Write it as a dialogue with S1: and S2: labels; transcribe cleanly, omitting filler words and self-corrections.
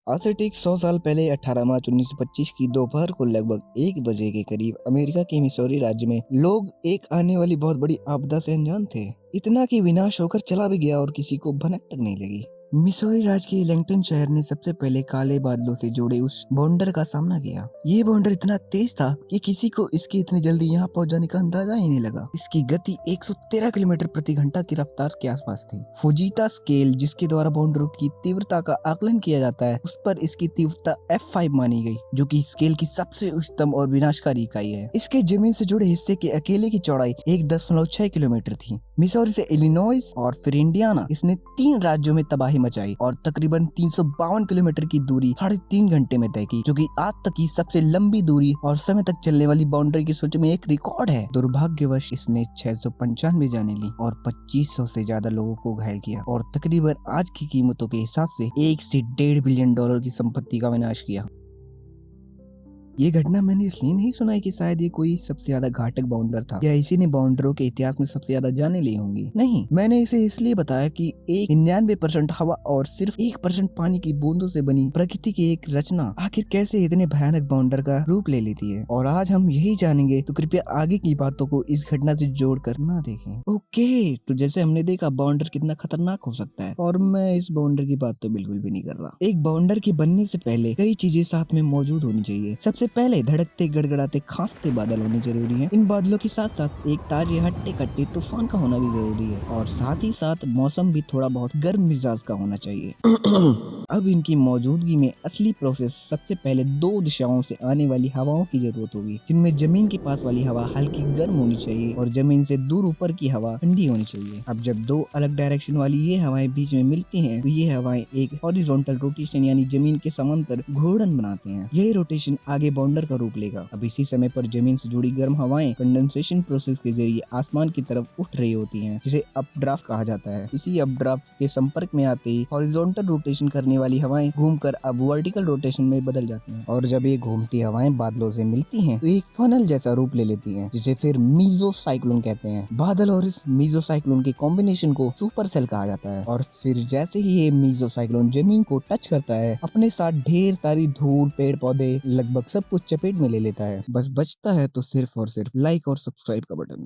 S1: आज से ठीक 100 साल पहले 18 मार्च 1925 की दोपहर को लगभग 1 बजे के करीब अमेरिका के मिसौरी राज्य में लोग एक आने वाली बहुत बड़ी आपदा से अनजान थे। इतना कि विनाश होकर चला भी गया और किसी को भनक तक नहीं लगी। मिसौरी राज्य के लैंगटन शहर ने सबसे पहले काले बादलों से जुड़े उस बाउंडर का सामना किया। ये बाउंडर इतना तेज था कि किसी को इसकी इतनी जल्दी यहाँ पहुँच जाने का अंदाजा ही नहीं लगा। इसकी गति 113 किलोमीटर प्रति घंटा की रफ्तार के आसपास थी। फुजीता स्केल, जिसके द्वारा बाउंडरों की तीव्रता का आकलन किया जाता है, उस पर इसकी तीव्रता F5 मानी गई, जो कि स्केल की सबसे उच्चतम और विनाशकारी इकाई है। इसके जमीन से जुड़े हिस्से के अकेले की चौड़ाई 1.6 किलोमीटर थी। मिसौरी से इलिनॉइस और फिर इंडियाना, इसने 3 राज्यों में तबाही मचाई और तकरीबन 352 किलोमीटर की दूरी 3.5 घंटे में तय की, जो कि आज तक की सबसे लंबी दूरी और समय तक चलने वाली बाउंड्री की सूची में एक रिकॉर्ड है। दुर्भाग्यवश इसने 695 जाने ली और 2500 से ज्यादा लोगों को घायल किया और तकरीबन आज की कीमतों के हिसाब से 1 से 1.5 बिलियन डॉलर की संपत्ति का विनाश किया। ये घटना मैंने इसलिए नहीं सुनाई कि शायद ये कोई सबसे ज्यादा घातक बाउंडर था या इसी ने बाउंडरों के इतिहास में सबसे ज्यादा जाने ली होंगी। नहीं, मैंने इसे इसलिए बताया कि 99% हवा और सिर्फ 1% पानी की बूंदों से बनी प्रकृति की एक रचना आखिर कैसे इतने भयानक बाउंडर का रूप ले लेती है, और आज हम यही जानेंगे। तो कृपया आगे की बातों को इस घटना से जोड़कर ना देखें। ओके, तो जैसे हमने देखा बाउंडर कितना खतरनाक हो सकता है, और मैं इस बाउंडर की बात तो बिल्कुल भी नहीं कर रहा। एक बाउंडर के बनने से पहले कई चीजें साथ में मौजूद होनी चाहिए। सबसे पहले धड़कते, गड़गड़ाते, खांसते बादल होने जरूरी हैं। इन बादलों के साथ साथ एक ताजे हट्टे कट्टे तूफान का होना भी जरूरी है, और साथ ही साथ मौसम भी थोड़ा बहुत गर्म मिजाज का होना चाहिए। अब इनकी मौजूदगी में असली प्रोसेस सबसे पहले 2 दिशाओं से आने वाली हवाओं की जरूरत होगी, जिनमें जमीन के पास वाली हवा हल्की गर्म होनी चाहिए और जमीन से दूर ऊपर की हवा ठंडी होनी चाहिए। अब जब 2 अलग डायरेक्शन वाली ये हवाएं बीच में मिलती हैं, तो ये हवाएं एक हॉरिजॉन्टल रोटेशन यानी जमीन के समांतर घूर्णन बनाते हैं। यही रोटेशन आगे बाउंडर का रूप लेगा। अब इसी समय पर जमीन से जुड़ी गर्म हवाएं कंडेंसेशन प्रोसेस के जरिए आसमान की तरफ उठ रही होती हैं, जिसे अपड्राफ्ट कहा जाता है। इसी अपड्राफ्ट के संपर्क में आते ही हॉरिजॉन्टल रोटेशन करने वाली हवाएं घूमकर अब वर्टिकल रोटेशन में बदल जाती हैं, और जब ये घूमती हवाएं बादलों से मिलती हैं तो एक फनल जैसा रूप ले लेती हैं, जिसे फिर मीजो साइक्लोन कहते हैं। बादल और इस मीजो साइक्लोन के कॉम्बिनेशन को सुपर सेल कहा जाता है, और फिर जैसे ही ये मीजो साइक्लोन जमीन को टच करता है, अपने साथ ढेर सारी धूल, पेड़ पौधे, लगभग सब कुछ चपेट में ले लेता है। बस बचता है तो सिर्फ और सिर्फ लाइक और सब्सक्राइब का बटन।